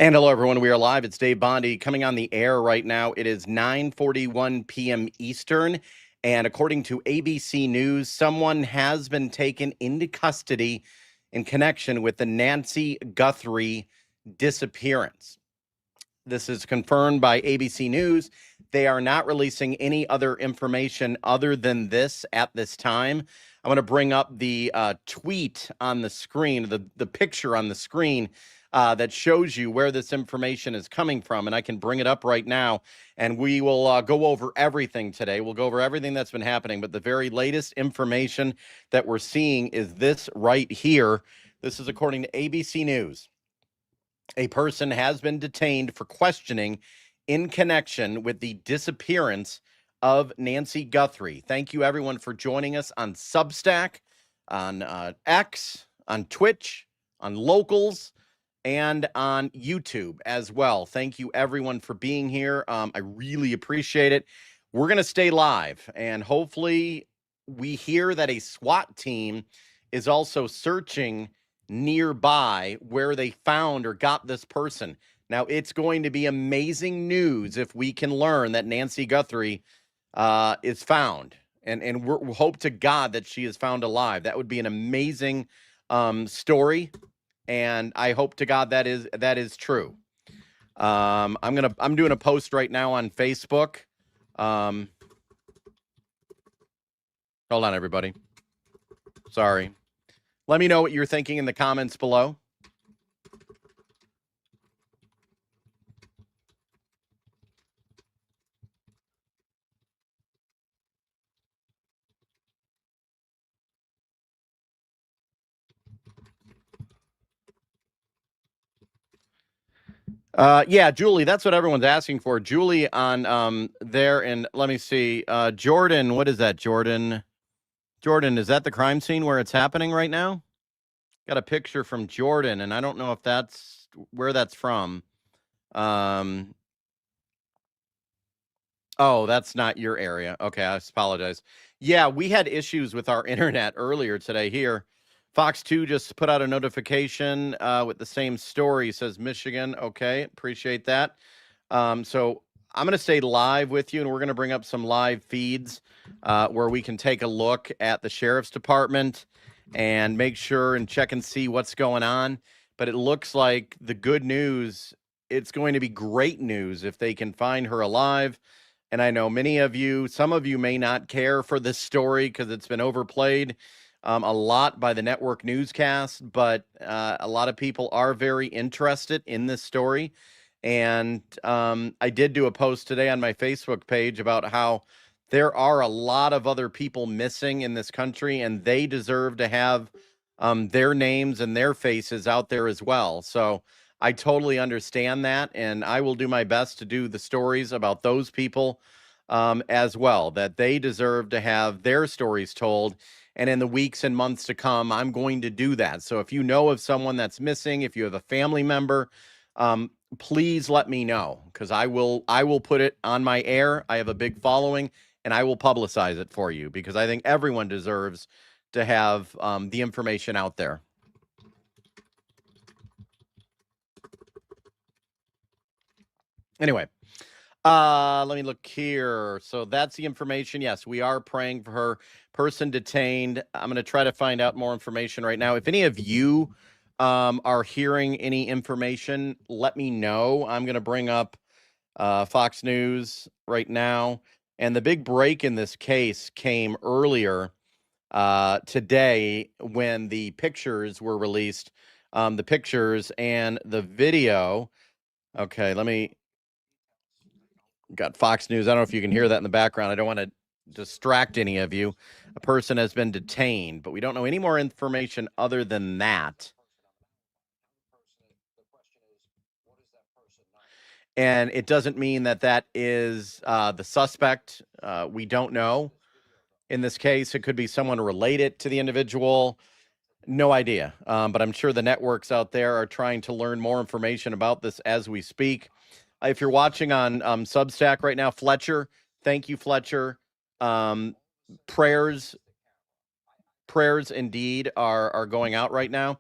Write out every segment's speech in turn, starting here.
And hello, everyone. We are live. It's Dave Bondi coming on the air right now. It is 9:41 p.m. Eastern. And according to ABC News, someone has been taken into custody in connection with the Nancy Guthrie disappearance. This is confirmed by ABC News. They are not releasing any other information other than this at this time. I'm going to bring up the tweet on the screen, the picture on the screen that shows you where this information is coming from. And I can bring it up right now. And we will go over everything today. We'll go over everything that's been happening. But the very latest information that we're seeing is this right here. This is according to ABC News. A person has been detained for questioning in connection with the disappearance of Nancy Guthrie. Thank you, everyone, for joining us on Substack, on X, on Twitch, on Locals, and on YouTube as well. Thank you, everyone, for being here. I really appreciate it. We're going to stay live, and hopefully we hear that a SWAT team is also searching nearby where they found or got this person. Now, it's going to be amazing news if we can learn that Nancy Guthrie is found. And we hope to God that she is found alive. That would be an amazing story. And I hope to God that is true. I'm doing a post right now on Facebook. Hold on, everybody. Sorry. Let me know what you're thinking in the comments below. Yeah, Julie, that's what everyone's asking for. Julie on there, and let me see. Jordan, what is that, Jordan? Jordan, is that the crime scene where it's happening right now? Got a picture from Jordan, and I don't know if that's where that's from. Oh, that's not your area. Okay, I apologize. Yeah, we had issues with our internet earlier today here. Fox 2 just put out a notification with the same story. Says Michigan. Okay, appreciate that. So I'm going to stay live with you, and we're going to bring up some live feeds where we can take a look at the sheriff's department and make sure and check and see what's going on. But it looks like the good news, it's going to be great news if they can find her alive. And I know many of you, some of you may not care for this story because it's been overplayed a lot by the network newscast, but a lot of people are very interested in this story. And I did do a post today on my Facebook page about how there are a lot of other people missing in this country, and they deserve to have their names and their faces out there as well. So I totally understand that, and I will do my best to do the stories about those people as well, that they deserve to have their stories told. And in the weeks and months to come, I'm going to do that. So if you know of someone that's missing, if you have a family member, please let me know, because I will put it on my air. I have a big following, and I will publicize it for you, because I think everyone deserves to have the information out there. Anyway, let me look here. So that's the information. Yes, we are praying for her. Person detained. I'm going to try to find out more information right now. If any of you are hearing any information, let me know. I'm going to bring up Fox News right now. And the big break in this case came earlier today when the pictures were released. The pictures and the video. Okay, let me. Got Fox News. I don't know if you can hear that in the background. I don't want to distract any of you. A person has been detained, but we don't know any more information other than that. And it doesn't mean that that is the suspect. We don't know. In this case, it could be someone related to the individual. No idea. But I'm sure the networks out there are trying to learn more information about this as we speak. If you're watching on Substack right now, Fletcher, thank you, Fletcher. Prayers indeed are going out right now.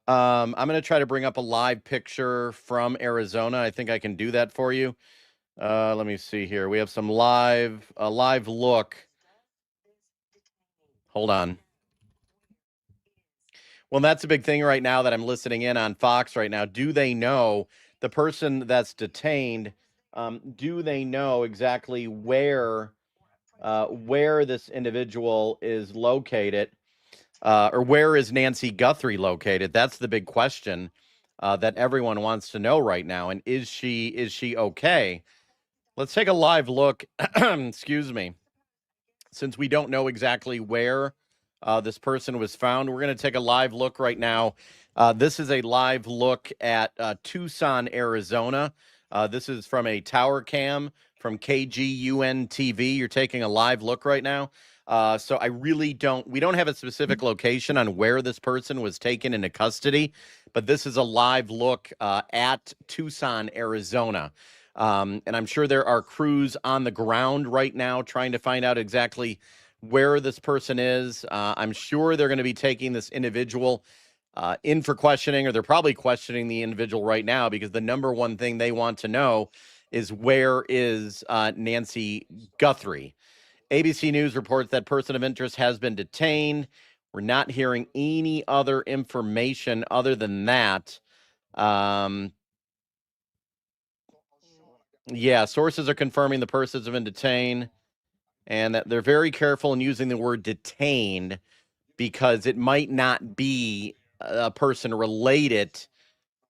I'm going to try to bring up a live picture from Arizona. I think I can do that for you. Let me see here. We have some a live look. Hold on. Well, that's a big thing right now that I'm listening in on Fox right now. Do they know the person that's detained? Do they know exactly where this individual is located, or where is Nancy Guthrie located? That's the big question that everyone wants to know right now. And is she okay? Let's take a live look. Excuse me. Since we don't know exactly where this person was found, we're going to take a live look right now. This is a live look at Tucson, Arizona. This is from a tower cam from KGUN TV. You're taking a live look right now. So we don't have a specific location on where this person was taken into custody, but this is a live look at Tucson, Arizona. And I'm sure there are crews on the ground right now trying to find out exactly where this person is. I'm sure they're going to be taking this individual in for questioning, or they're probably questioning the individual right now, because the number one thing they want to know is where is Nancy Guthrie. ABC News reports that person of interest has been detained. We're not hearing any other information other than that. Yeah, sources are confirming the persons have been detained, and that they're very careful in using the word detained because it might not be a person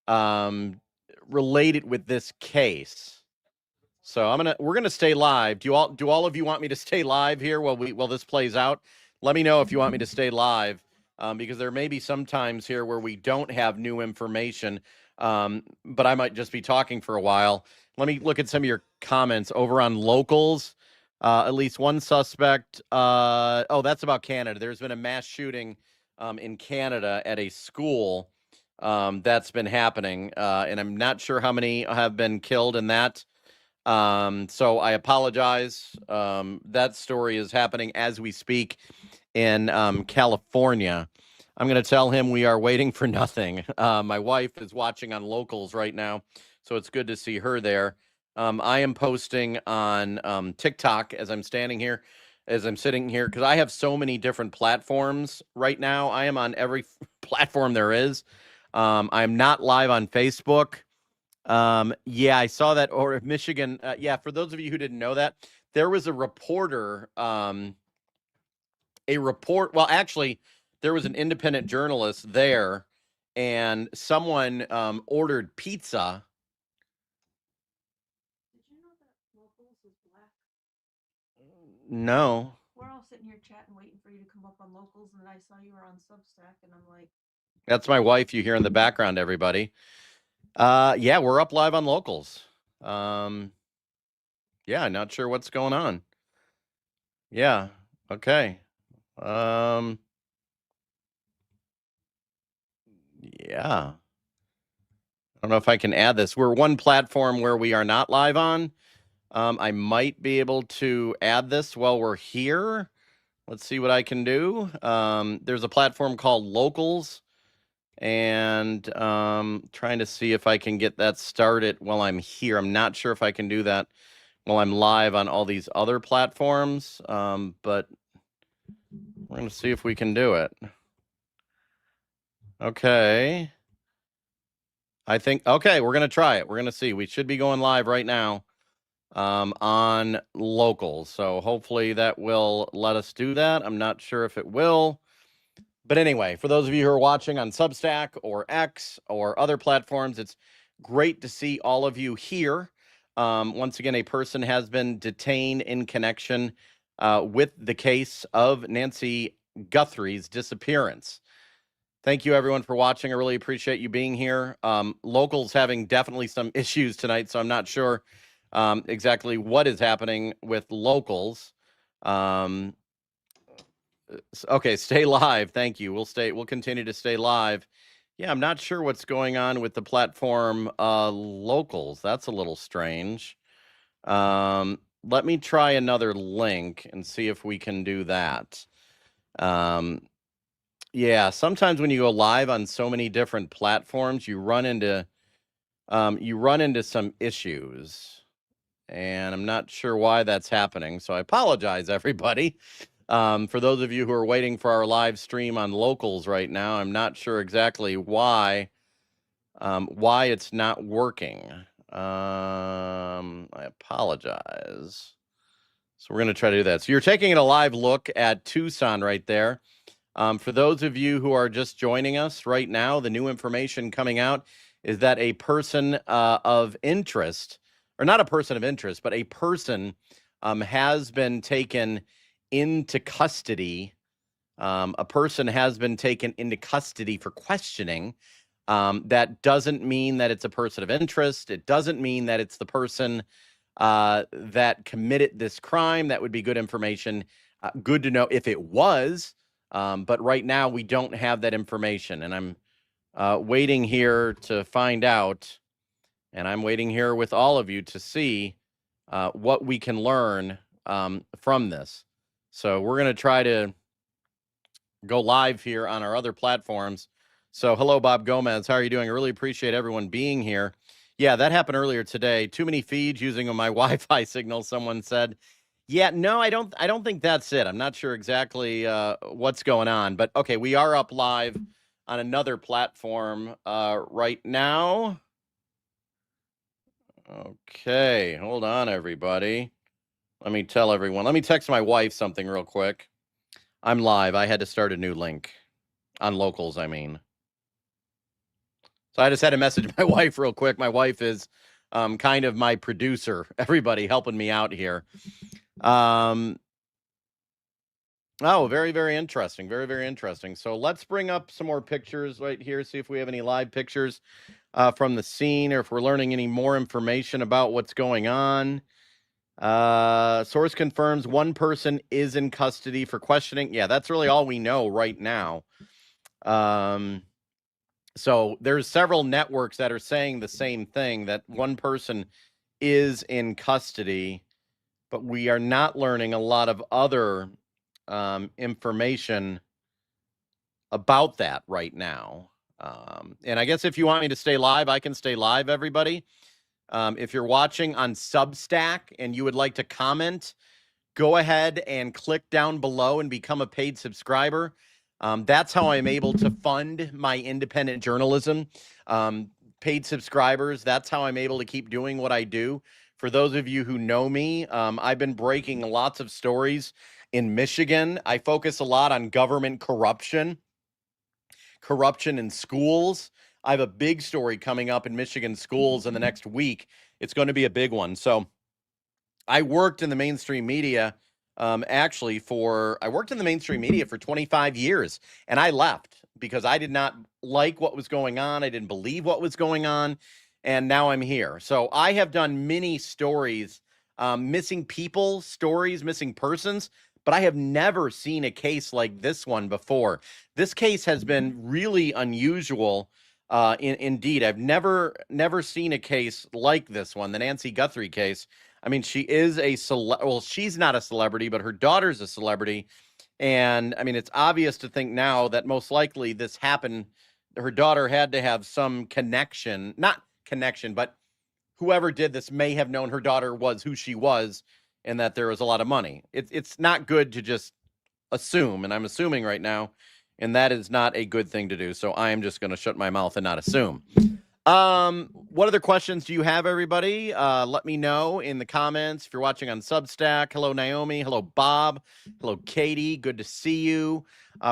um, related with this case. So we're gonna stay live. Do all of you want me to stay live here while this plays out? Let me know if you want me to stay live, because there may be some times here where we don't have new information, but I might just be talking for a while. Let me look at some of your comments over on locals. At least one suspect. Oh, that's about Canada. There's been a mass shooting in Canada at a school that's been happening, and I'm not sure how many have been killed in that. So I apologize. That story is happening as we speak in California. I'm going to tell him we are waiting for nothing. My wife is watching on locals right now, so it's good to see her there. I am posting on TikTok as I'm standing here, as I'm sitting here, because I have so many different platforms right now. I am on every platform there is. I'm not live on Facebook. Yeah, I saw that. Or Michigan. Yeah, for those of you who didn't know that, there was a reporter, well, actually, there was an independent journalist there, and someone ordered pizza. Did you know that Locals is black? No. We're all sitting here chatting, waiting for you to come up on Locals, and then I saw you were on Substack, and I'm like, That's my wife you hear in the background, everybody. Yeah, we're up live on locals. Yeah, not sure what's going on. Yeah, okay. Yeah. I don't know if I can add this. We're one platform where we are not live on. I might be able to add this while we're here. Let's see what I can do. There's a platform called Locals, and trying to see if I can get that started while I'm here. I'm not sure if I can do that while I'm live on all these other platforms, but we're going to see if we can do it. Okay. Okay, we're going to try it. We're going to see. We should be going live right now on Locals. So hopefully that will let us do that. I'm not sure if it will. But anyway, for those of you who are watching on Substack or X or other platforms, it's great to see all of you here. Once again, a person has been detained in connection with the case of Nancy Guthrie's disappearance. Thank you, everyone, for watching. I really appreciate you being here. Locals having definitely some issues tonight, so I'm not sure exactly what is happening with locals. Okay, stay live. Thank you. We'll continue to stay live. Yeah, I'm not sure what's going on with the platform locals. That's a little strange. Let me try another link and see if we can do that. Yeah, sometimes when you go live on so many different platforms, you run into some issues, and I'm not sure why that's happening. So I apologize, everybody. For those of you who are waiting for our live stream on locals right now, I'm not sure exactly why it's not working. I apologize. So we're going to try to do that. So you're taking a live look at Tucson right there. For those of you who are just joining us right now, the new information coming out is that a person of interest, or not a person of interest, but a person has been taken into custody. A person has been taken into custody for questioning. That doesn't mean that it's a person of interest. It doesn't mean that it's the person that committed this crime. That would be good information. Good to know if it was. But right now, we don't have that information. And I'm waiting here to find out. And I'm waiting here with all of you to see what we can learn from this. So we're going to try to go live here on our other platforms. So hello, Bob Gomez. How are you doing? I really appreciate everyone being here. Yeah, that happened earlier today. Too many feeds using my Wi-Fi signal, someone said. Yeah, no, I don't think that's it. I'm not sure exactly what's going on, but okay, we are up live on another platform right now. Okay, hold on, everybody. Let me tell everyone. Let me text my wife something real quick. I'm live. I had to start a new link on locals, I mean. So I just had to message my wife real quick. My wife is kind of my producer, everybody helping me out here. Oh, very, very interesting. Very, very interesting. So let's bring up some more pictures right here, see if we have any live pictures from the scene or if we're learning any more information about what's going on. Source confirms one person is in custody for questioning. Yeah, that's really all we know right now. So there's several networks that are saying the same thing, that one person is in custody, but we are not learning a lot of other information about that right now. And I guess if you want me to stay live, I can stay live, everybody. If you're watching on Substack and you would like to comment, go ahead and click down below and become a paid subscriber. That's how I'm able to fund my independent journalism. Paid subscribers, that's how I'm able to keep doing what I do. For those of you who know me, I've been breaking lots of stories in Michigan. I focus a lot on government corruption in schools. I have a big story coming up in Michigan schools in the next week. It's going to be a big one. So I worked in the mainstream media I worked in the mainstream media for 25 years, and I left because I did not like what was going on. I didn't believe what was going on, and now I'm here. So I have done many stories, missing people stories, missing persons, but I have never seen a case like this one before. This case has been really unusual. Indeed, I've never seen a case like this one, the Nancy Guthrie case. I mean, she is well, she's not a celebrity, but her daughter's a celebrity. And I mean, it's obvious to think now that most likely this happened. Her daughter had to have some connection, not connection, but whoever did this may have known her daughter was who she was and that there was a lot of money. It's not good to just assume, and I'm assuming right now, and that is not a good thing to do. So I am just going to shut my mouth and not assume. What other questions do you have, everybody? Let me know in the comments. If you're watching on Substack, hello, Naomi. Hello, Bob. Hello, Katie. Good to see you.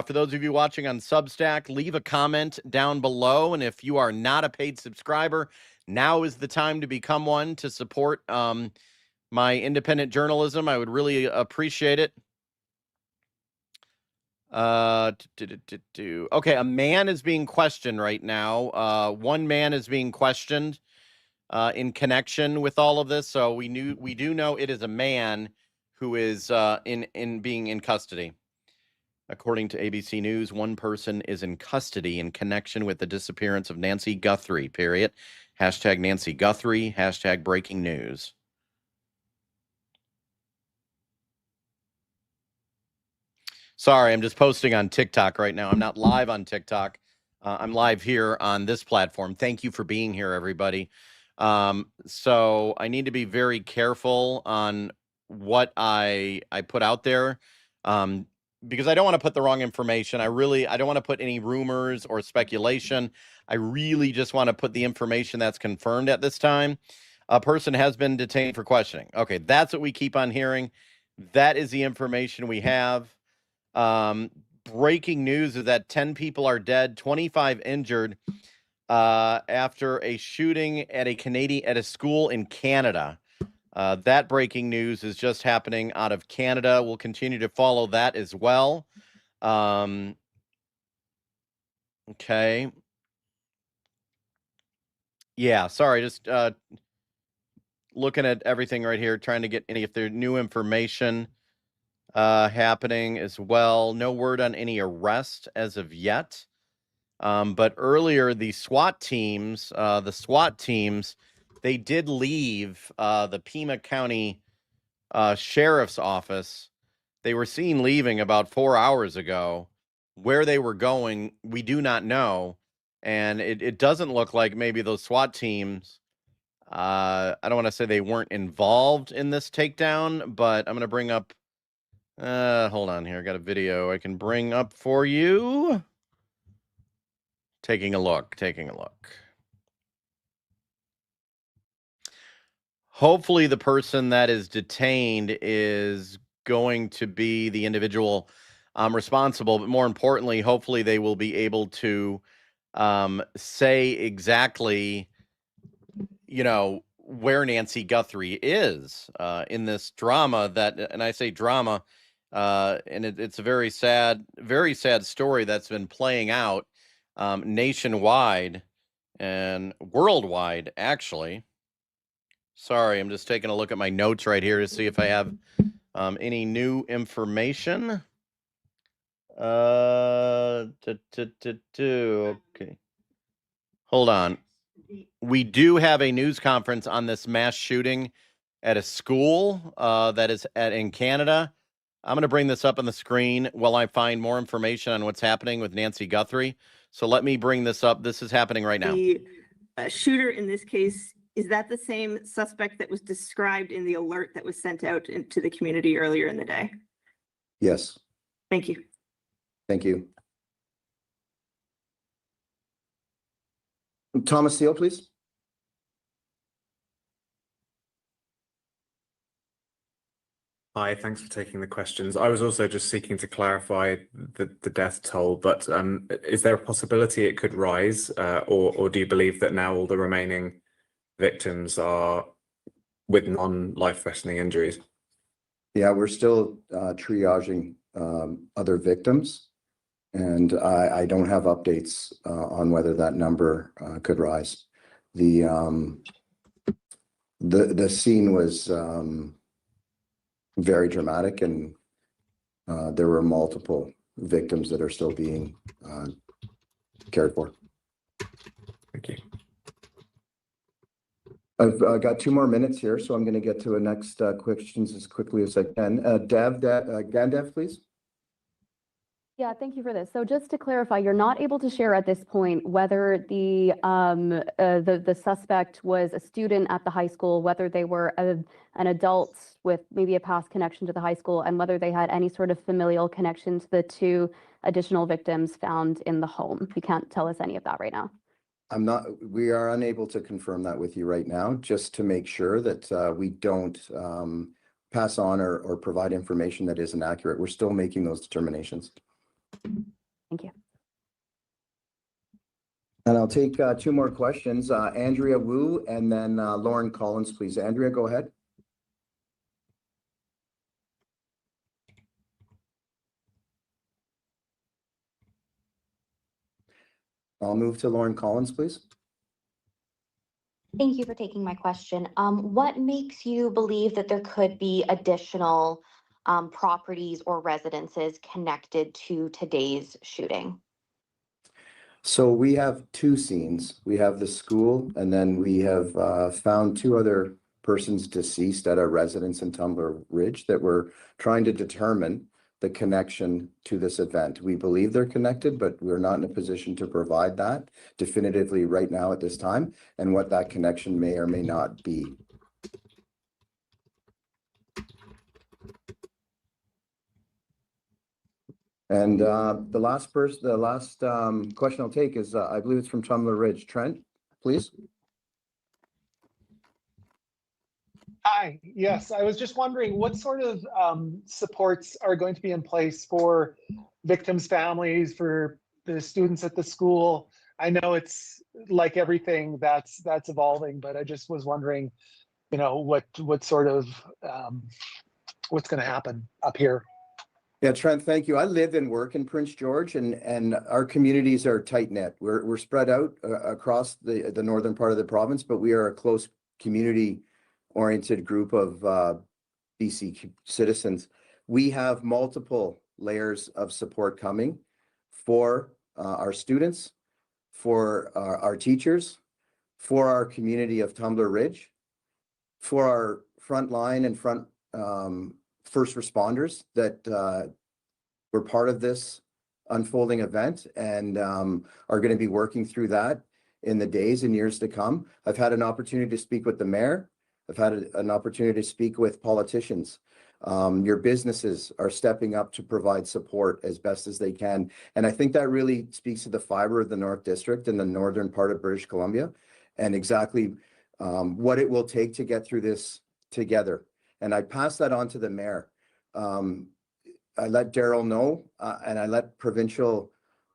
For those of you watching on Substack, leave a comment down below. And if you are not a paid subscriber, now is the time to become one to support my independent journalism. I would really appreciate it. Okay, a man is being questioned right now. One man is being questioned in connection with all of this. So we do know it is a man who is in being in custody. According to ABC News, one person is in custody in connection with the disappearance of Nancy Guthrie, period. Hashtag Nancy Guthrie, hashtag breaking news. Sorry, I'm just posting on TikTok right now. I'm not live on TikTok. I'm live here on this platform. Thank you for being here, everybody. So I need to be very careful on what I put out there, because I don't want to put the wrong information. I don't want to put any rumors or speculation. I really just want to put the information that's confirmed at this time. A person has been detained for questioning. Okay, that's what we keep on hearing. That is the information we have. Breaking news is that 10 people are dead, 25 injured after a shooting at a school in Canada. That breaking news is just happening out of Canada. We'll continue to follow that as well. Okay. Yeah, sorry, just looking at everything right here, trying to get any if there's new information happening as well. No word on any arrest as of yet. But earlier, the SWAT teams, they did leave the Pima County Sheriff's Office. They were seen leaving about 4 hours ago. Where they were going, we do not know. And it doesn't look like maybe those SWAT teams, I don't want to say they weren't involved in this takedown, but I'm going to bring up, hold on here. I got a video I can bring up for you. Taking a look. Hopefully the person that is detained is going to be the individual responsible, but more importantly, hopefully they will be able to say exactly, where Nancy Guthrie is in this drama and I say drama, and it's a very sad story that's been playing out nationwide and worldwide, actually. Sorry, I'm just taking a look at my notes right here to see if I have any new information. Okay. Hold on. We do have a news conference on this mass shooting at a school that is in Canada. I'm going to bring this up on the screen while I find more information on what's happening with Nancy Guthrie. So let me bring this up. This is happening right now. The shooter in this case, is that the same suspect that was described in the alert that was sent out to the community earlier in the day? Yes. Thank you. Thank you. Thomas Steele, please. Hi, thanks for taking the questions. I was also just seeking to clarify the death toll, but is there a possibility it could rise, or do you believe that now all the remaining victims are with non-life-threatening injuries? Yeah, we're still triaging other victims, and I don't have updates on whether that number could rise. The scene was very dramatic, and there were multiple victims that are still being cared for. Thank you. I've got 2 more minutes here, so I'm going to get to the next questions as quickly as I can. Gandev, please. Yeah, thank you for this. So just to clarify, you're not able to share at this point whether the suspect was a student at the high school, whether they were an adult with maybe a past connection to the high school, and whether they had any sort of familial connection to the 2 additional victims found in the home. You can't tell us any of that right now. We are unable to confirm that with you right now, just to make sure that we don't pass on or provide information that isn't accurate. We're still making those determinations. Thank you. And I'll take 2 more questions. Andrea Wu and then Lauren Collins, please. Andrea, go ahead. I'll move to Lauren Collins, please. Thank you for taking my question. What makes you believe that there could be additional properties or residences connected to today's shooting? So we have 2 scenes. We have the school, and then we have found 2 other persons deceased at a residence in Tumbler Ridge that we're trying to determine the connection to this event. We believe they're connected, but we're not in a position to provide that definitively right now at this time, and what that connection may or may not be. And the last question I'll take is, I believe it's from Tumbler Ridge. Trent, please. Hi, yes, I was just wondering what sort of supports are going to be in place for victims' families, for the students at the school? I know it's like everything that's evolving, but I just was wondering, you know, what sort of what's going to happen up here. Yeah, Trent, thank you. I live and work in Prince George, and our communities are tight knit. We're spread out across the northern part of the province, but we are a close community oriented group of BC citizens. We have multiple layers of support coming for our students, for our teachers, for our community of Tumbler Ridge, for our front line and front first responders that were part of this unfolding event and are going to be working through that in the days and years to come. I've had an opportunity to speak with the mayor. I've had an opportunity to speak with politicians. Your businesses are stepping up to provide support as best as they can. And I think that really speaks to the fiber of the North District and the northern part of British Columbia, and exactly what it will take to get through this together. And I pass that on to the mayor. I let Daryl know, and I let provincial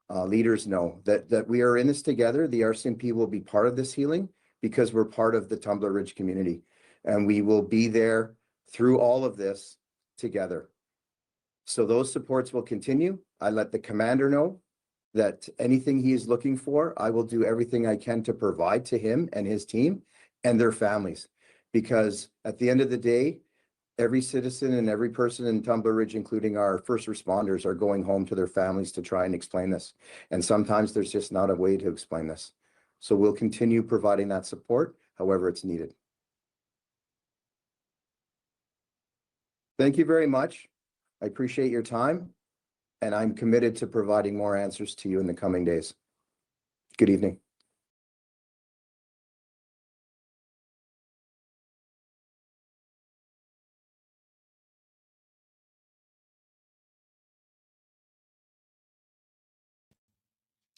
leaders know that we are in this together. The RCMP will be part of this healing because we're part of the Tumbler Ridge community, and we will be there through all of this together. So those supports will continue. I let the commander know that anything he is looking for, I will do everything I can to provide to him and his team and their families. Because at the end of the day, every citizen and every person in Tumbler Ridge, including our first responders, are going home to their families to try and explain this. And sometimes there's just not a way to explain this. So we'll continue providing that support, however it's needed. Thank you very much. I appreciate your time, and I'm committed to providing more answers to you in the coming days. Good evening.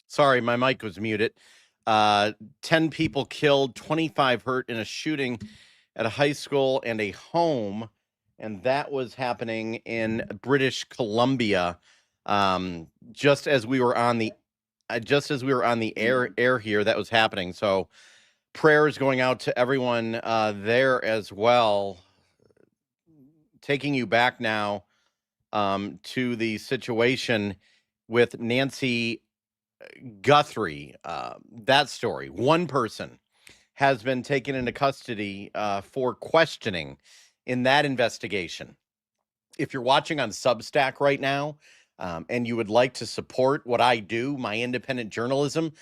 Sorry, my mic was muted. 10 people killed, 25 hurt in a shooting at a high school and a home, and that was happening in British Columbia. Just as we were on the air here, that was happening. So prayers going out to everyone there as well. Taking you back now to the situation with Nancy Guthrie, that story. One person has been taken into custody for questioning in that investigation. If you're watching on Substack right now and you would like to support what I do, my independent journalism,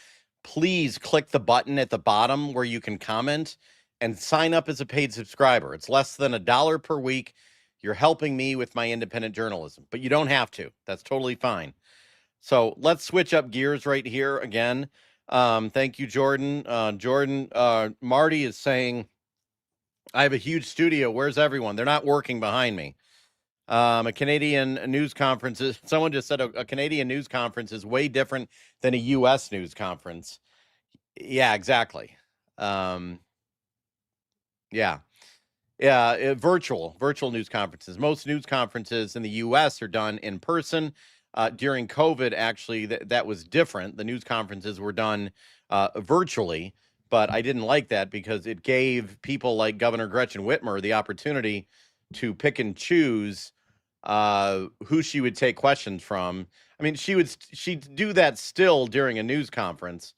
please click the button at the bottom where you can comment and sign up as a paid subscriber. It's less than $1 per week. You're helping me with my independent journalism, but you don't have to. That's totally fine. So let's switch up gears right here again. Thank you, Jordan. Marty is saying, I have a huge studio. Where's everyone? They're not working behind me. A Canadian news conference is, someone just said a Canadian news conference is way different than a U.S. news conference. Yeah, exactly. Virtual news conferences. Most news conferences in the U.S. are done in person. During COVID, actually, that was different. The news conferences were done virtually, but I didn't like that because it gave people like Governor Gretchen Whitmer the opportunity to pick and choose who she would take questions from. I mean, she'd do that still during a news conference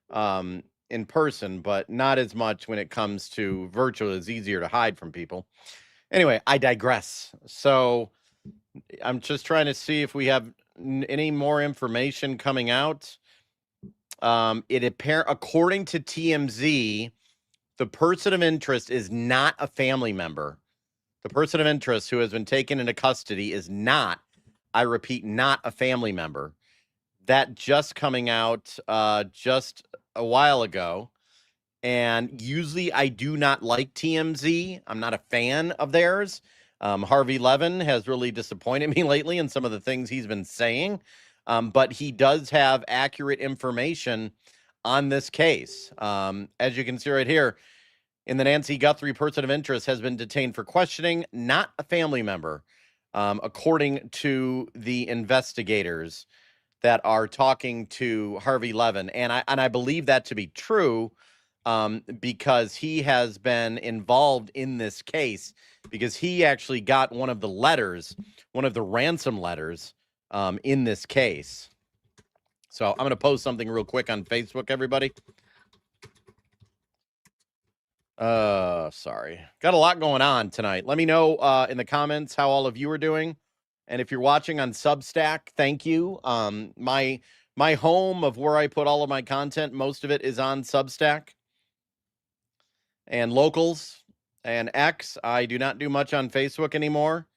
in person, but not as much when it comes to virtual. It's easier to hide from people. Anyway, I digress. So I'm just trying to see if we have any more information coming out. According to TMZ, the person of interest is not a family member. The person of interest who has been taken into custody is not I repeat, not a family member. That just coming out just a while ago. And usually I do not like TMZ. I'm not a fan of theirs. Harvey Levin has really disappointed me lately in some of the things he's been saying. But he does have accurate information on this case. As you can see right here, in the Nancy Guthrie person of interest has been detained for questioning, not a family member, according to the investigators that are talking to Harvey Levin. And I believe that to be true, because he has been involved in this case, because he actually got one of the letters, one of the ransom letters, in this case. So I'm going to post something real quick on Facebook, everybody. Sorry. Got a lot going on tonight. Let me know in the comments how all of you are doing. And if you're watching on Substack, thank you. My home of where I put all of my content, most of it is on Substack. And Locals and X. I do not do much on Facebook anymore.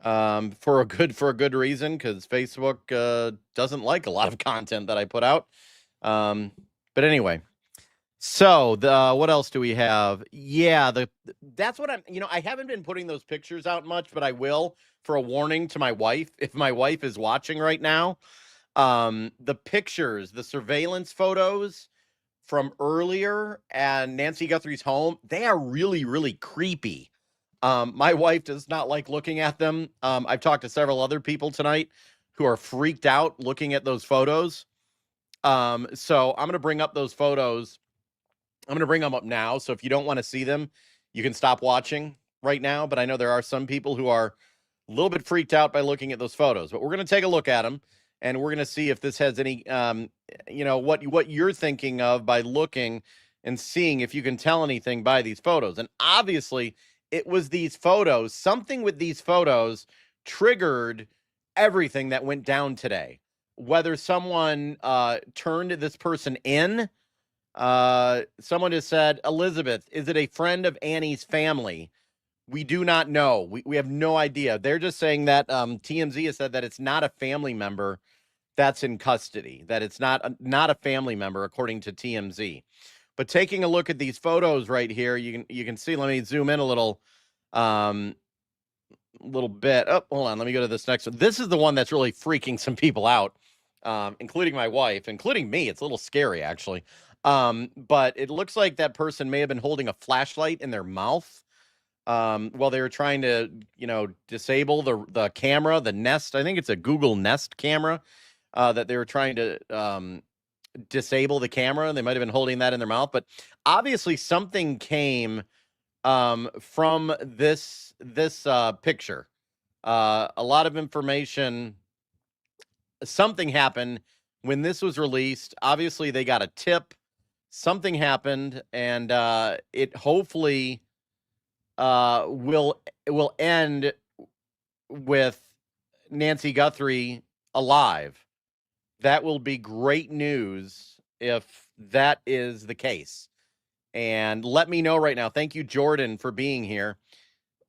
For a good reason, because Facebook doesn't like a lot of content that I put out. But anyway. So what else do we have? Yeah, that's what I haven't been putting those pictures out much, but I will, for a warning to my wife. If my wife is watching right now, the pictures, the surveillance photos from earlier at Nancy Guthrie's home, they are really, really creepy. My wife does not like looking at them. I've talked to several other people tonight who are freaked out looking at those photos. So I'm going to bring up those photos. I'm going to bring them up now. So if you don't want to see them, you can stop watching right now. But I know there are some people who are a little bit freaked out by looking at those photos. But we're going to take a look at them, and we're going to see if this has any, what you're thinking of by looking and seeing if you can tell anything by these photos. And obviously, it was these photos. Something with these photos triggered everything that went down today. Whether someone turned this person in. Someone has said, Elizabeth, is it a friend of Annie's family? We do not know. We have no idea. They're just saying that TMZ has said that it's not a family member that's in custody, that it's not a family member, according to TMZ. But taking a look at these photos right here, you can see, let me zoom in a little bit. Oh, hold on. Let me go to this next one. This is the one that's really freaking some people out, including my wife, including me. It's a little scary, actually. But it looks like that person may have been holding a flashlight in their mouth while they were trying to, disable the camera, the Nest. I think it's a Google Nest camera that they were trying to disable the camera. They might have been holding that in their mouth. But obviously something came from this picture. A lot of information. Something happened when this was released. Obviously, they got a tip. Something happened, and it hopefully will end with Nancy Guthrie alive. That will be great news if that is the case. And let me know right now. Thank you, Jordan, for being here.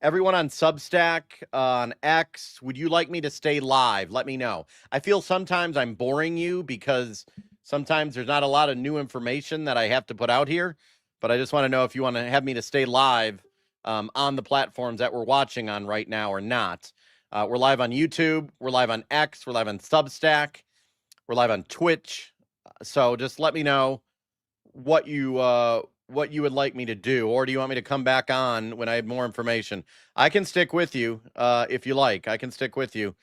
Everyone on Substack, on X, would you like me to stay live? Let me know. I feel sometimes I'm boring you because sometimes there's not a lot of new information that I have to put out here. But I just want to know if you want to have me to stay live on the platforms that we're watching on right now or not. We're live on YouTube. We're live on X. We're live on Substack. We're live on Twitch. So just let me know what you would like me to do, or do you want me to come back on when I have more information? I can stick with you if you like. I can stick with you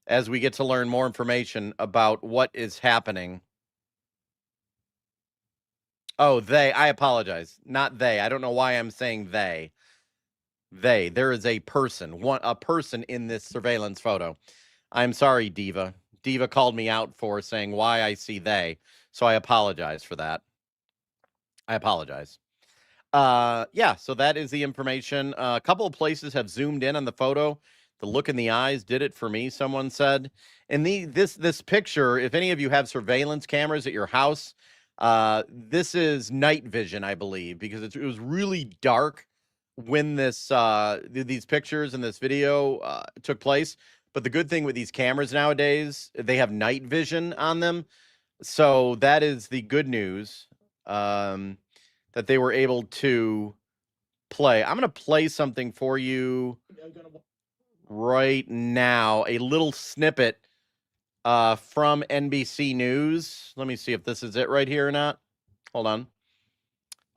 as we get to learn more information about what is happening. Oh, they. I apologize. Not they. I don't know why I'm saying they. They. There is a person. A person in this surveillance photo. I'm sorry, Diva. Diva called me out for saying why I see they. So I apologize for that. I apologize. Yeah, so that is the information. A couple of places have zoomed in on the photo. The look in the eyes did it for me, someone said. And this picture, if any of you have surveillance cameras at your house, this is night vision, I believe, because it was really dark when these pictures and this video took place. But the good thing with these cameras nowadays, they have night vision on them. So that is the good news, that they were able to play. I'm going to play something for you right now, a little snippet from NBC News. Let me see if this is it right here or not. Hold on.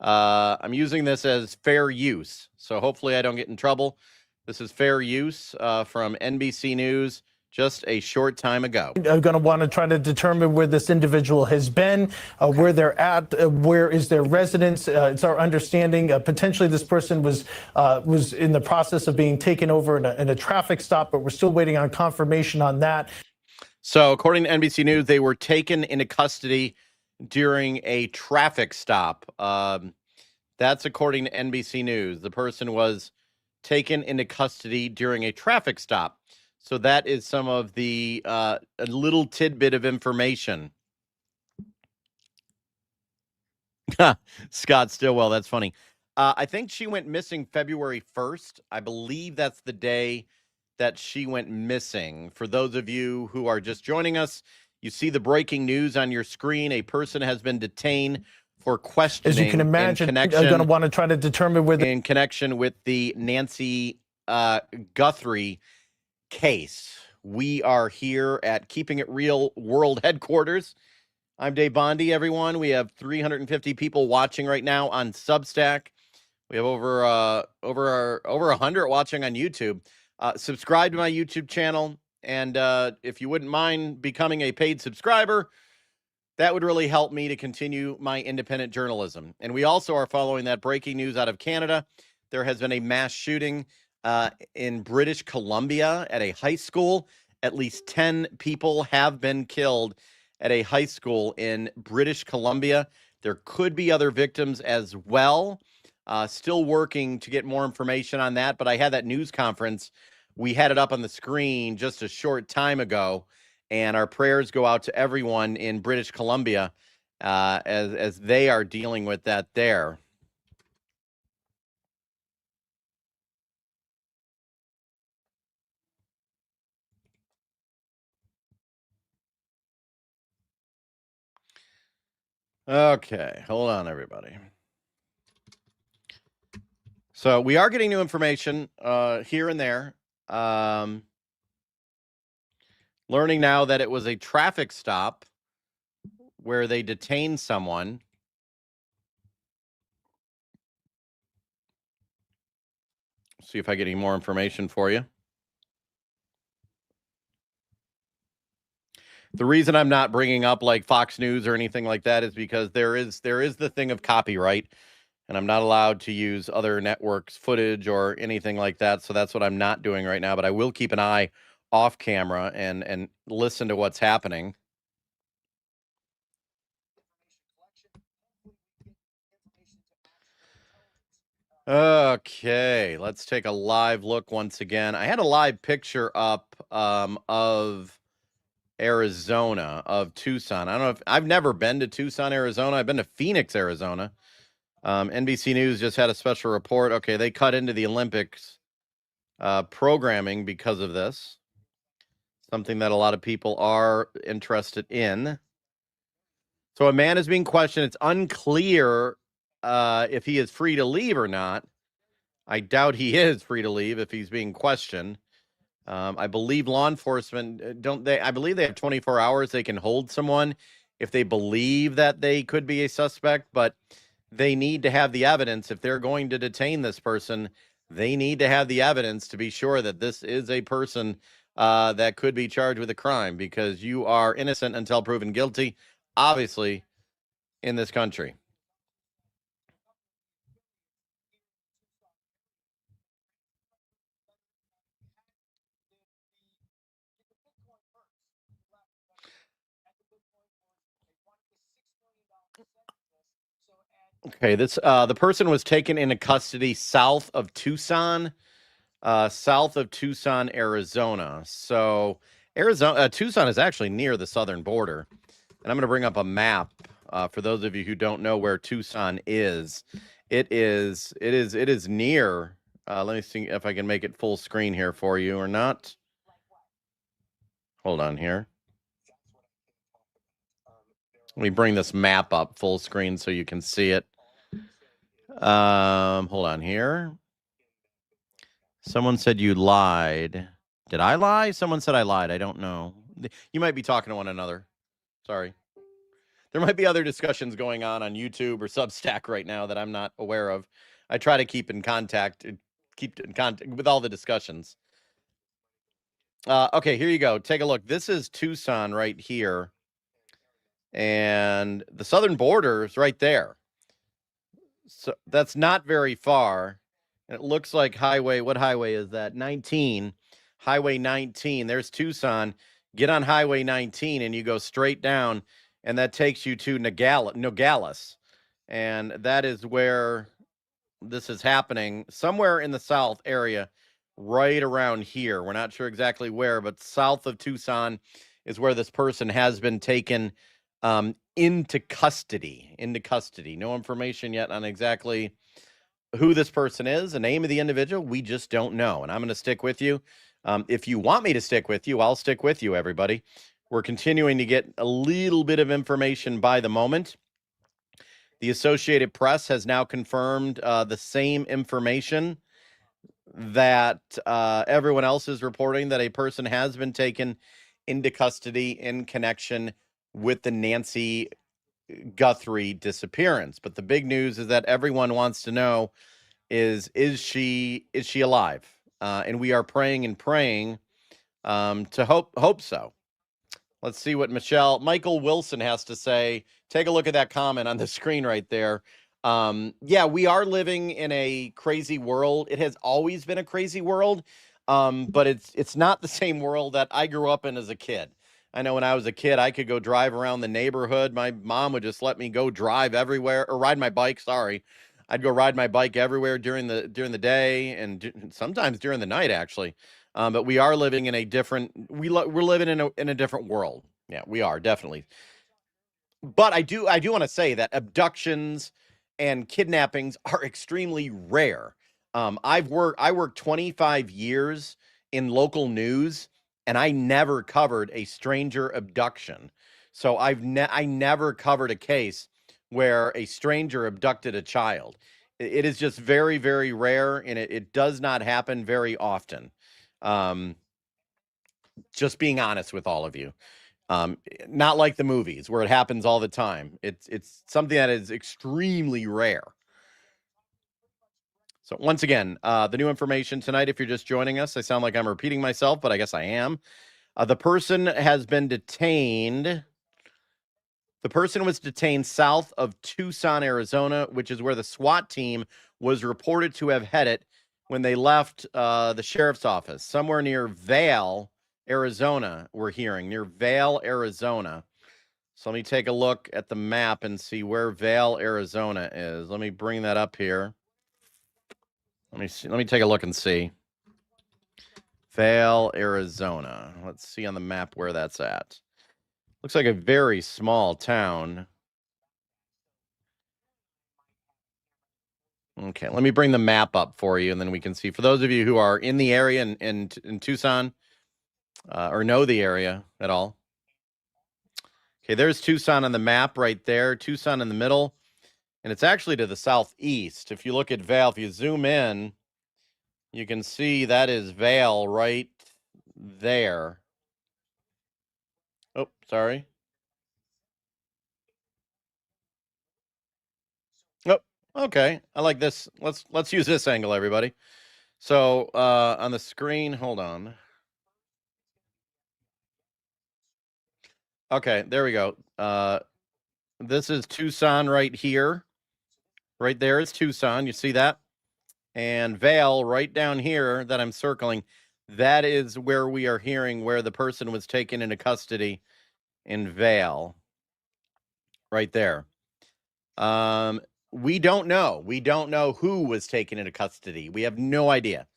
I'm using this as fair use, so hopefully I don't get in trouble. This is fair use from NBC News just a short time ago. Are going to want to try to determine where this individual has been, where they're at, where is their residence. It's our understanding potentially this person was in the process of being taken over in a traffic stop, but we're still waiting on confirmation on that. So according to NBC News, they were taken into custody during a traffic stop. That's according to NBC News. The person was taken into custody during a traffic stop. So that is some of the a little tidbit of information. Scott Stillwell, that's funny. I think she went missing February 1st. I believe that's the day that she went missing. For those of you who are just joining us, you see the breaking news on your screen. A person has been detained for questioning. As you can imagine, they're going to want to try to determine where in connection with the Nancy Guthrie case. We are here at Keeping It Real World Headquarters. I'm Dave Bondi, everyone. We have 350 people watching right now on Substack. We have over 100 watching on YouTube. Subscribe to my YouTube channel, and if you wouldn't mind becoming a paid subscriber, that would really help me to continue my independent journalism. And we also are following that breaking news out of Canada. There has been a mass shooting in British Columbia at a high school. At least 10 people have been killed at a high school in British Columbia. There could be other victims as well. Still working to get more information on that, but I had that news conference. We had it up on the screen just a short time ago, and our prayers go out to everyone in British Columbia as they are dealing with that there. Okay, hold on, everybody. So we are getting new information here and there. Learning now that it was a traffic stop where they detained someone. See if I get any more information for you. The reason I'm not bringing up like Fox News or anything like that is because there is the thing of copyright, and I'm not allowed to use other networks' footage or anything like that. So that's what I'm not doing right now. But I will keep an eye off camera and listen to what's happening. Okay, let's take a live look once again. I had a live picture up of Arizona, of Tucson. I don't know if I've never been to Tucson, Arizona. I've been to Phoenix, Arizona. NBC News just had a special report. Okay, they cut into the Olympics programming because of this. Something that a lot of people are interested in. So a man is being questioned. It's unclear if he is free to leave or not. I doubt he is free to leave if he's being questioned. I believe law enforcement I believe they have 24 hours they can hold someone if they believe that they could be a suspect, but they need to have the evidence. If they're going to detain this person, they need to have the evidence to be sure that this is a person that could be charged with a crime, because you are innocent until proven guilty, obviously, in this country. Okay, this the person was taken into custody south of Tucson, Arizona. So Tucson is actually near the southern border, and I'm going to bring up a map for those of you who don't know where Tucson is. It is near. Let me see if I can make it full screen here for you or not. Hold on here. Let me bring this map up full screen so you can see it. Hold on here. Someone said you lied. Did I lie? Someone said I lied. I don't know. You might be talking to one another. Sorry. There might be other discussions going on YouTube or Substack right now that I'm not aware of. I try to keep in contact with all the discussions. Okay, here you go. Take a look. This is Tucson right here. And the southern border is right there. So that's not very far. And it looks like what highway is that? 19. Highway 19. There's Tucson. Get on Highway 19 and you go straight down, and that takes you to Nogales. And that is where this is happening, somewhere in the south area, right around here. We're not sure exactly where, but south of Tucson is where this person has been taken into custody. No information yet on exactly who this person is, the name of the individual. We just don't know. And I'm going to stick with you. If you want me to stick with you, I'll stick with you, everybody. We're continuing to get a little bit of information by the moment. The Associated Press has now confirmed the same information that everyone else is reporting, that a person has been taken into custody in connection with the Nancy Guthrie disappearance. But the big news is that everyone wants to know is she alive? And we are praying to hope so. Let's see what Michael Wilson has to say. Take a look at that comment on the screen right there. Yeah, we are living in a crazy world. It has always been a crazy world, but it's not the same world that I grew up in as a kid. I know when I was a kid, I could go drive around the neighborhood. My mom would just let me go drive everywhere, or ride my bike. Sorry, I'd go ride my bike everywhere during the day, and sometimes during the night, actually. But we are living in a different. We're living in a different world. Yeah, we are definitely. But I do want to say that abductions and kidnappings are extremely rare. I worked 25 years in local news, and I never covered a stranger abduction. So I never covered a case where a stranger abducted a child. It is just very, very rare, and it does not happen very often. Just being honest with all of you. Not like the movies where it happens all the time. It's something that is extremely rare. So once again, the new information tonight, if you're just joining us, I sound like I'm repeating myself, but I guess I am. The person has been detained. The person was detained south of Tucson, Arizona, which is where the SWAT team was reported to have headed when they left the sheriff's office, somewhere near Vail, Arizona, we're hearing, near Vail, Arizona. So let me take a look at the map and see where Vail, Arizona is. Let me bring that up here. Let me see. Let me take a look and see. Vail, Arizona. Let's see on the map where that's at. Looks like a very small town. Okay, let me bring the map up for you, and then we can see. For those of you who are in the area in Tucson, or know the area at all. Okay, there's Tucson on the map right there. Tucson in the middle. And it's actually to the southeast. If you look at Vail, if you zoom in, you can see that is Vail right there. Oh, sorry. Oh, okay. I like this. Let's use this angle, everybody. So on the screen, hold on. Okay, there we go. This is Tucson right here. Right there is Tucson. You see that? And Vail right down here that I'm circling, that is where we are hearing where the person was taken into custody in Vail. Right there. We don't know. We don't know who was taken into custody. We have no idea.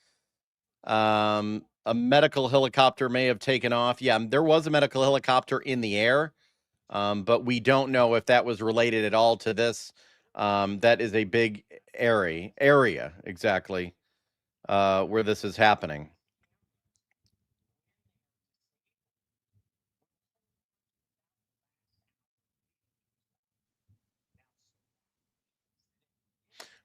A medical helicopter may have taken off. Yeah, there was a medical helicopter in the air, but we don't know if that was related at all to this. That is a big area exactly where this is happening.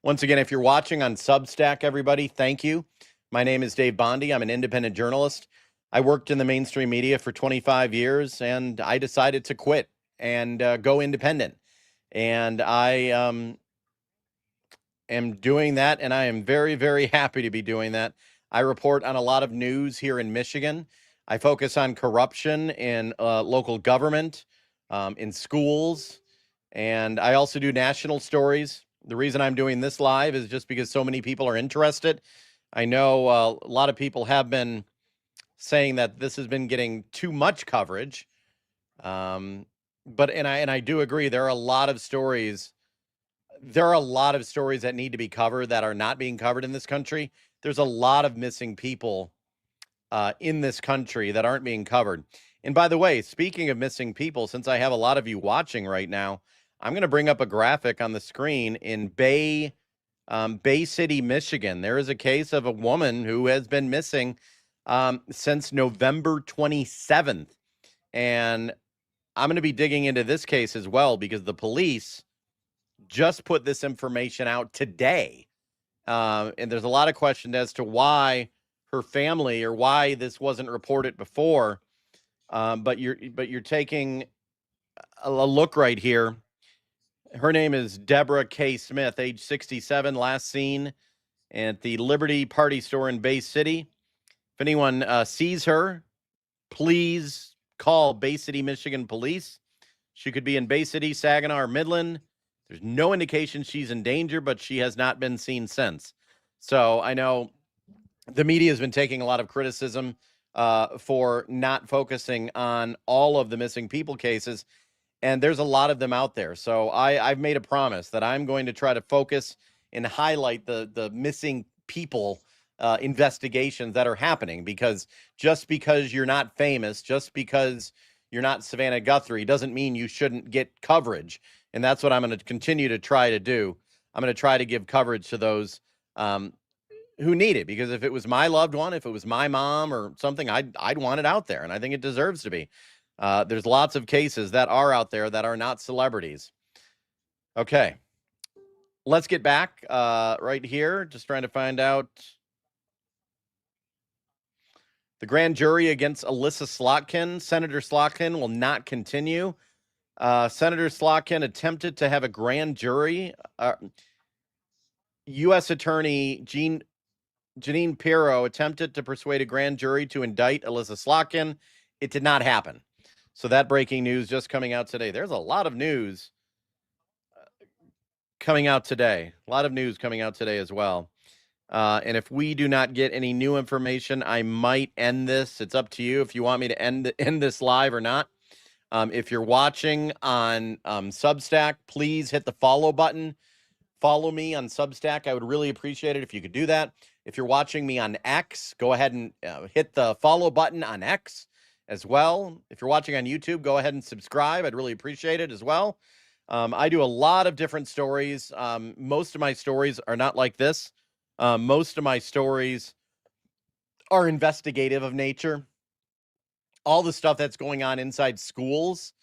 Once again, if you're watching on Substack, everybody, thank you. My name is Dave Bondi. I'm an independent journalist. I worked in the mainstream media for 25 years, and I decided to quit and go independent. And I am doing that, and I am very, very happy to be doing that. I report on a lot of news here in Michigan. I focus on corruption in local government, in schools, and I also do national stories. The reason I'm doing this live is just because so many people are interested. I know a lot of people have been saying that this has been getting too much coverage, but I do agree there are a lot of stories. There are a lot of stories that need to be covered that are not being covered in this country. There's a lot of missing people in this country that aren't being covered. And by the way, speaking of missing people, since I have a lot of you watching right now, I'm going to bring up a graphic on the screen in Bay City, Michigan. There is a case of a woman who has been missing since November 27th. And I'm going to be digging into this case as well because the police just put this information out today. And there's a lot of questions as to why her family or why this wasn't reported before. But you're taking a look right here. Her name is Deborah K. Smith, age 67, last seen at the Liberty Party store in Bay City. If anyone sees her, please call Bay City, Michigan police. She could be in Bay City, Saginaw, or Midland. There's no indication she's in danger, but she has not been seen since. So I know the media has been taking a lot of criticism for not focusing on all of the missing people cases. And there's a lot of them out there. So I've made a promise that I'm going to try to focus and highlight the missing people investigations that are happening, because just because you're not famous, just because you're not Savannah Guthrie, doesn't mean you shouldn't get coverage. And that's what I'm going to continue to try to do. I'm going to try to give coverage to those who need it, because if it was my loved one, if it was my mom or something, I'd want it out there, and I think it deserves to be. There's lots of cases that are out there that are not celebrities. Okay, let's get back right here. Just trying to find out. The grand jury against Alyssa Slotkin. Senator Slotkin will not continue. Senator Slotkin attempted to have a grand jury. U.S. Attorney Janine Pirro attempted to persuade a grand jury to indict Alyssa Slotkin. It did not happen. So that breaking news just coming out today. There's a lot of news coming out today. A lot of news coming out today as well. And if we do not get any new information, I might end this. It's up to you if you want me to end this live or not. If you're watching on Substack, please hit the follow button. Follow me on Substack. I would really appreciate it if you could do that. If you're watching me on X, go ahead and hit the follow button on X as well. If you're watching on YouTube, go ahead and subscribe. I'd really appreciate it as well. I do a lot of different stories. Most of my stories are not like this. Most of my stories are investigative of nature. All the stuff that's going on inside schools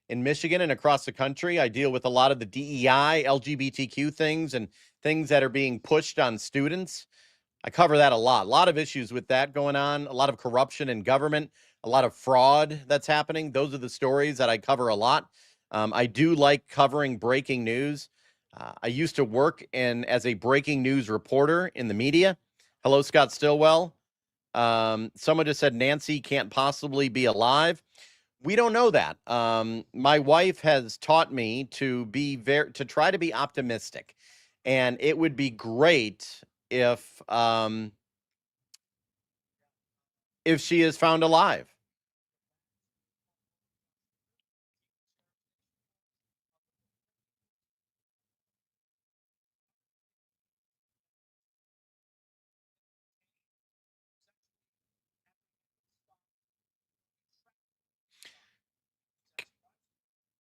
in Michigan and across the country. I deal with a lot of the DEI, LGBTQ things and things that are being pushed on students. I cover that a lot of issues with that going on, a lot of corruption in government, a lot of fraud that's happening. Those are the stories that I cover a lot. I do like covering breaking news. I used to work as a breaking news reporter in the media. Hello, Scott Stillwell. Someone just said Nancy can't possibly be alive. We don't know that. My wife has taught me to try to be optimistic, and it would be great if she is found alive.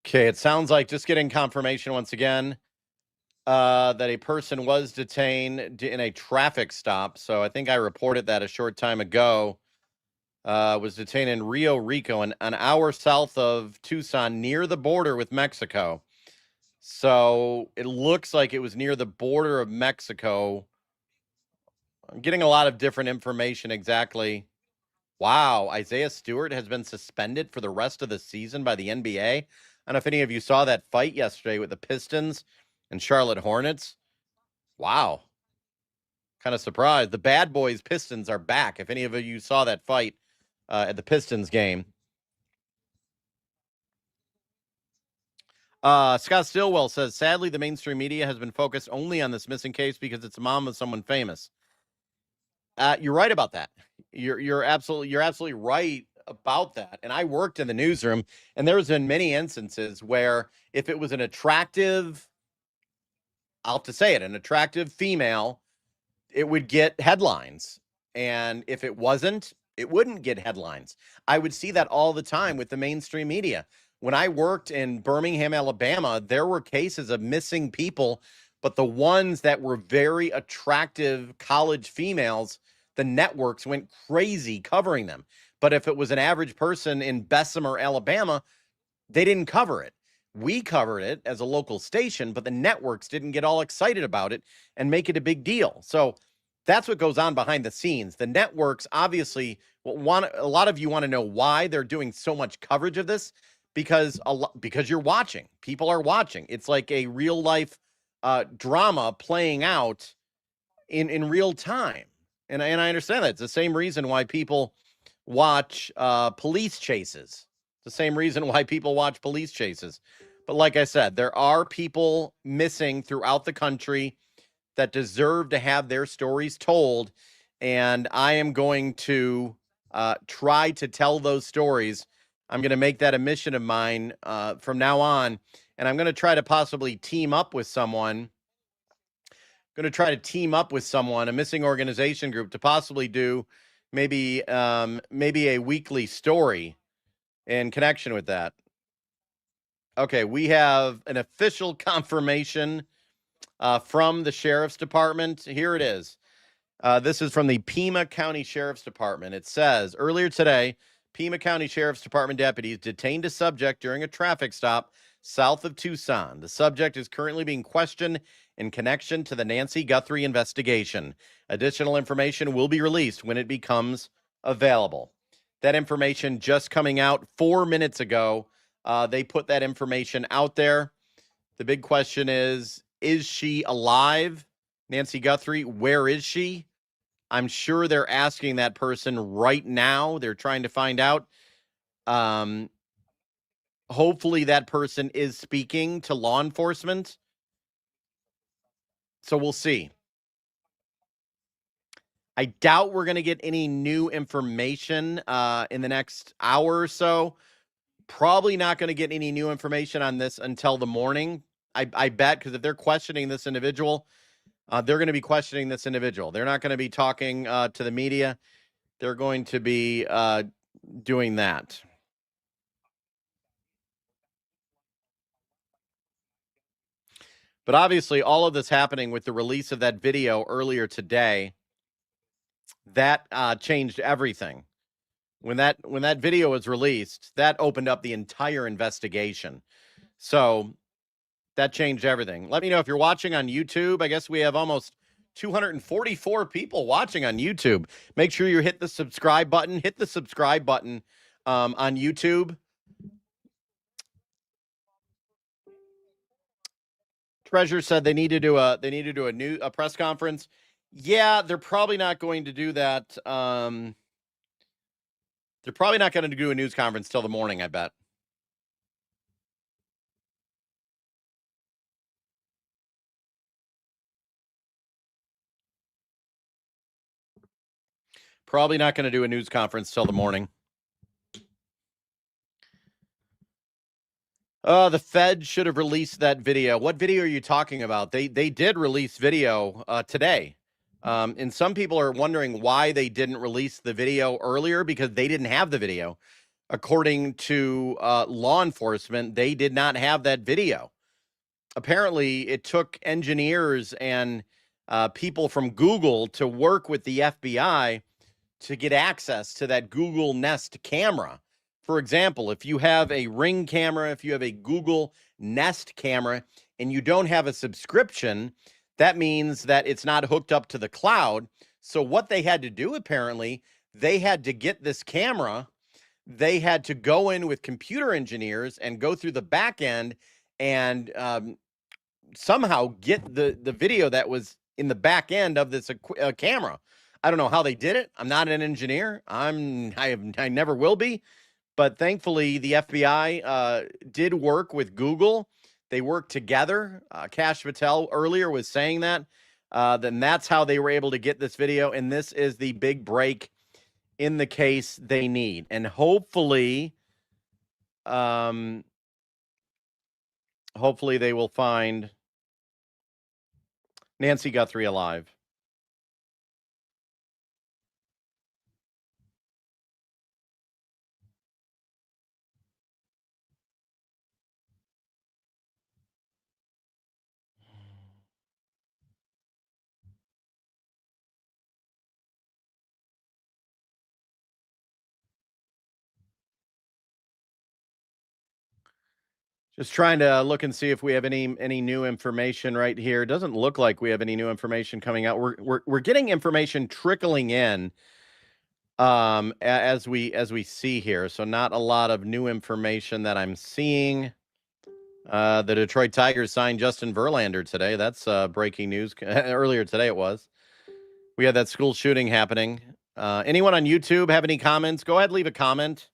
Okay, it sounds like, just getting confirmation once again, that a person was detained in a traffic stop. So I think I reported that a short time ago. Was detained in Rio Rico, an hour south of Tucson, near the border with Mexico. So it looks like it was near the border of Mexico. I'm getting a lot of different information exactly. Wow, Isaiah Stewart has been suspended for the rest of the season by the NBA. I don't know if any of you saw that fight yesterday with the Pistons and Charlotte Hornets. Wow. Kind of surprised. The Bad Boys Pistons are back. If any of you saw that fight at the Pistons game. Scott Stillwell says, sadly, the mainstream media has been focused only on this missing case because it's a mom of someone famous. You're right about that. You're absolutely right about that. And I worked in the newsroom, and there's been many instances where if it was an attractive, I'll have to say it, an attractive female, it would get headlines. And if it wasn't, it wouldn't get headlines. I would see that all the time with the mainstream media. When I worked in Birmingham, Alabama, there were cases of missing people, but the ones that were very attractive college females, the networks went crazy covering them. But if it was an average person in Bessemer, Alabama, they didn't cover it. We covered it as a local station, but the networks didn't get all excited about it and make it a big deal. So that's what goes on behind the scenes. The networks obviously a lot of you want to know why they're doing so much coverage of this, because you're watching. People are watching. It's like a real life drama playing out in real time. And I understand that. It's the same reason why people watch police chases. It's the same reason why people watch police chases. But like I said, there are people missing throughout the country that deserve to have their stories told. And I am going to try to tell those stories. I'm going to make that a mission of mine from now on. And I'm going to try to possibly team up with someone. Going to try to team up with someone, a missing organization group, to possibly do maybe a weekly story in connection with that. Okay, we have an official confirmation from the Sheriff's Department. Here it is. This is from the Pima County Sheriff's Department. It says, earlier today, Pima County Sheriff's Department deputies detained a subject during a traffic stop south of Tucson. The subject is currently being questioned in connection to the Nancy Guthrie investigation. Additional information will be released when it becomes available. That information just coming out 4 minutes ago. They put that information out there. The big question is she alive? Nancy Guthrie, where is she? I'm sure they're asking that person right now. They're trying to find out. Hopefully that person is speaking to law enforcement. So we'll see. I doubt we're going to get any new information in the next hour or so. Probably not going to get any new information on this until the morning. I bet, because if they're questioning this individual, they're going to be questioning this individual. They're not going to be talking to the media. They're going to be doing that. But obviously, all of this happening with the release of that video earlier today, that changed everything. When that video was released, that opened up the entire investigation. So that changed everything. Let me know if you're watching on YouTube. I guess we have almost 244 people watching on YouTube. Make sure you hit the subscribe button. Hit the subscribe button on YouTube. Treasure said they need to do a press conference. Yeah, they're probably not going to do that. They're probably not going to do a news conference till the morning, I bet. Probably not going to do a news conference till the morning. The Fed should have released that video. What video are you talking about? They did release video today. And some people are wondering why they didn't release the video earlier, because they didn't have the video. According to law enforcement, they did not have that video. Apparently, it took engineers and people from Google to work with the FBI to get access to that Google Nest camera. For example, if you have a Ring camera, if you have a Google Nest camera and you don't have a subscription, that means that it's not hooked up to the cloud. So what they had to do, apparently, they had to get this camera. They had to go in with computer engineers and go through the back end and somehow get the video that was in the back end of this camera. I don't know how they did it. I'm not an engineer. I never will be. But thankfully, the FBI did work with Google. They worked together. Kash Patel earlier was saying that. Then that's how they were able to get this video. And this is the big break in the case they need. And hopefully, hopefully they will find Nancy Guthrie alive. Just trying to look and see if we have any new information right here. It doesn't look like we have any new information coming out. We're getting information trickling in as we see here. So not a lot of new information that I'm seeing. The Detroit Tigers signed Justin Verlander today. That's breaking news. Earlier today it was. We had that school shooting happening. Anyone on YouTube have any comments? Go ahead, leave a comment.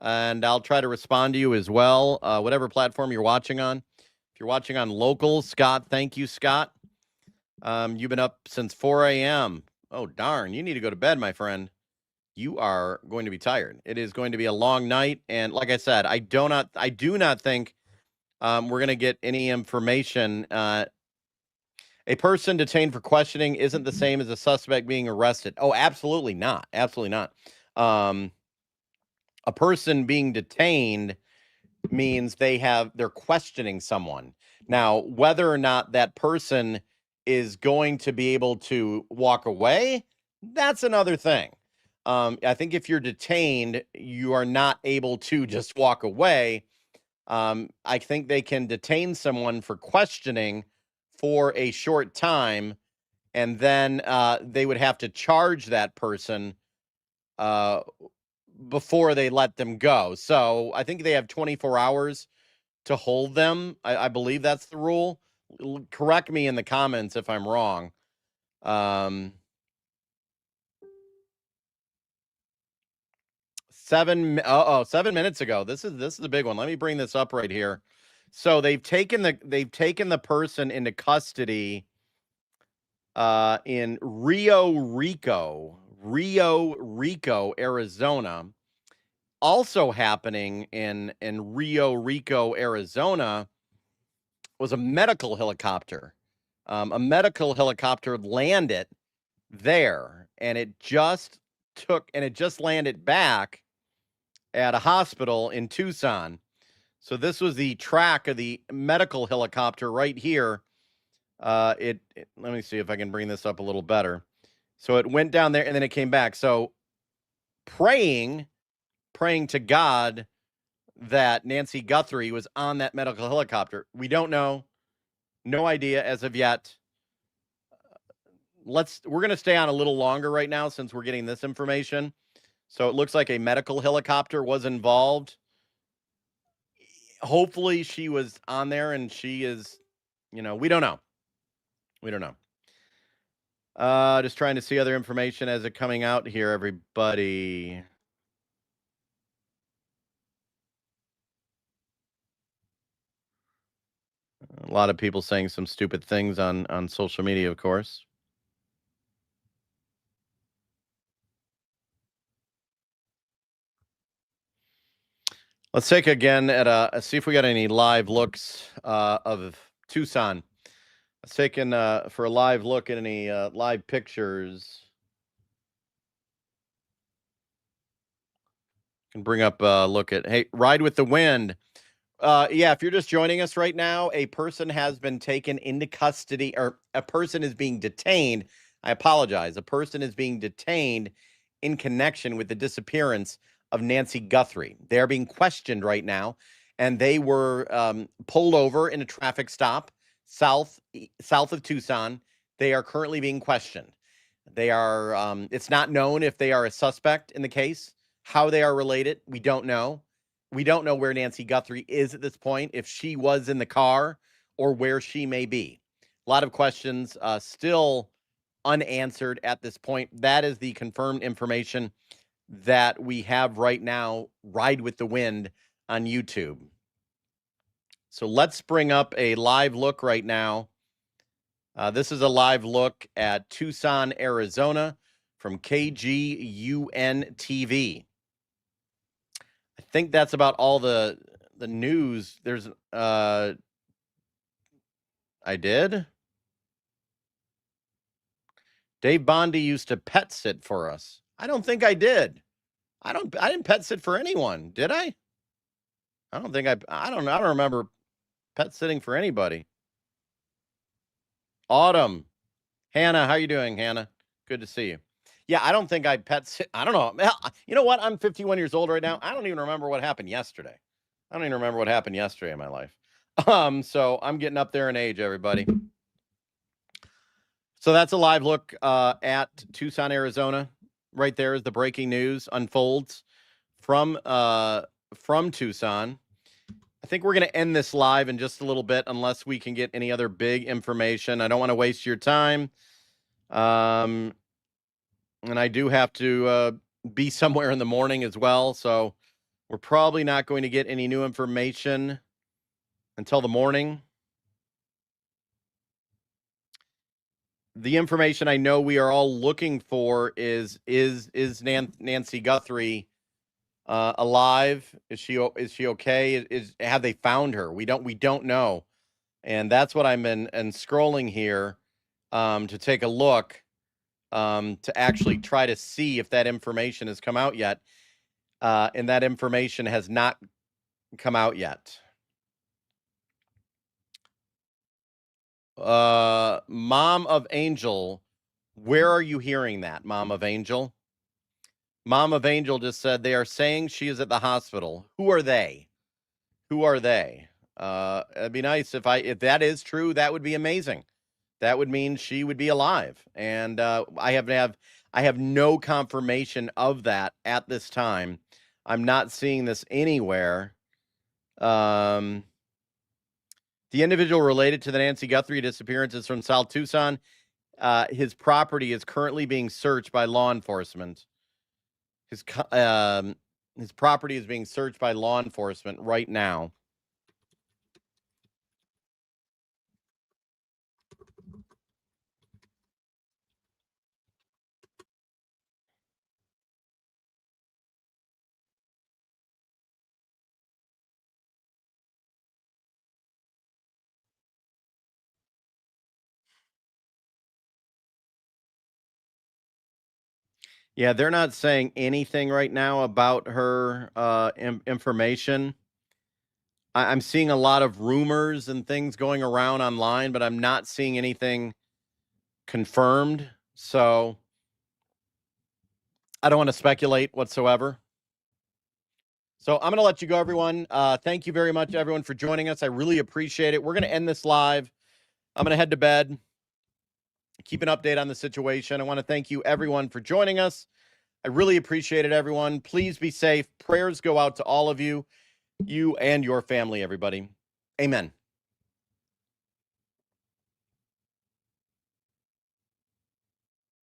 And I'll try to respond to you as well, whatever platform you're watching on. If you're watching on local, Scott, thank you, Scott. You've been up since 4 a.m. Oh, darn. You need to go to bed, my friend. You are going to be tired. It is going to be a long night. And like I said, I do not think we're going to get any information. A person detained for questioning isn't the same as a suspect being arrested. Oh, absolutely not. Absolutely not. A person being detained means they're questioning someone. Now, whether or not that person is going to be able to walk away, that's another thing. I think if you're detained, you are not able to just walk away. I think they can detain someone for questioning for a short time, and then they would have to charge that person before they let them go. So I think they have 24 hours to hold them. I believe that's the rule. Correct me in the comments if I'm wrong. 7 minutes ago. This is a big one. Let me bring this up right here. So they've taken the person into custody in Rio Rico, Arizona. Also happening in Rio Rico, Arizona, was a medical helicopter. A medical helicopter landed there, and it just landed back at a hospital in Tucson. So this was the track of the medical helicopter right here. Let me see if I can bring this up a little better. So it went down there and then it came back. So praying to God that Nancy Guthrie was on that medical helicopter. We don't know. No idea as of yet. We're going to stay on a little longer right now since we're getting this information. So it looks like a medical helicopter was involved. Hopefully she was on there and she is, we don't know. We don't know. Just trying to see other information as it coming out here, everybody. A lot of people saying some stupid things on social media, of course. Let's take again at see if we got any live looks of Tucson. Let's take in for a live look at any live pictures. Can bring up a look at, hey, Ride with the Wind. Yeah, if you're just joining us right now, a person has been taken into custody, or a person is being detained. I apologize. A person is being detained in connection with the disappearance of Nancy Guthrie. They're being questioned right now. and they were pulled over in a traffic stop south of Tucson. They are currently being questioned. They are, it's not known if they are a suspect in the case, how they are related. We don't know. We don't know where Nancy Guthrie is at this point, if she was in the car or where she may be. A lot of questions still unanswered at this point. That is the confirmed information that we have right now. Ride with the Wind on YouTube. So let's bring up a live look right now. This is a live look at Tucson, Arizona from KGUN TV. I think that's about all the news. There's I did. Dave Bondi used to pet sit for us. I don't think I did. I didn't pet sit for anyone, did I? I don't think I don't remember pet sitting for anybody. Autumn. Hannah, how you doing, Hannah? Good to see you. Yeah, I don't think I pet sit. I don't know. You know what? I'm 51 years old right now. I don't even remember what happened yesterday. I don't even remember what happened yesterday in my life. So I'm getting up there in age, everybody. So that's a live look at Tucson, Arizona. Right there is the breaking news unfolds from Tucson. I think we're going to end this live in just a little bit, unless we can get any other big information. I don't want to waste your time. And I do have to be somewhere in the morning as well. So we're probably not going to get any new information until the morning. The information I know we are all looking for is Nancy Guthrie alive? Is she okay? Have they found her? We don't know, and that's what I'm in and scrolling here to take a look to actually try to see if that information has come out yet, and that information has not come out yet. Mom of Angel, where are you hearing that, Mom of Angel? Mom of Angel just said they are saying she is at the hospital. Who are they? Who are they? It'd be nice if that is true. That would be amazing. That would mean she would be alive. And I have no confirmation of that at this time. I'm not seeing this anywhere. The individual related to the Nancy Guthrie disappearance is from South Tucson. His property is currently being searched by law enforcement. His property is being searched by law enforcement right now. Yeah, they're not saying anything right now about her information. I'm seeing a lot of rumors and things going around online, but I'm not seeing anything confirmed. So I don't want to speculate whatsoever. So I'm going to let you go, everyone. Thank you very much, everyone, for joining us. I really appreciate it. We're going to end this live. I'm going to head to bed. Keep an update on the situation. I want to thank you, everyone, for joining us. I really appreciate it, everyone. Please be safe. Prayers go out to all of you and your family, everybody. Amen.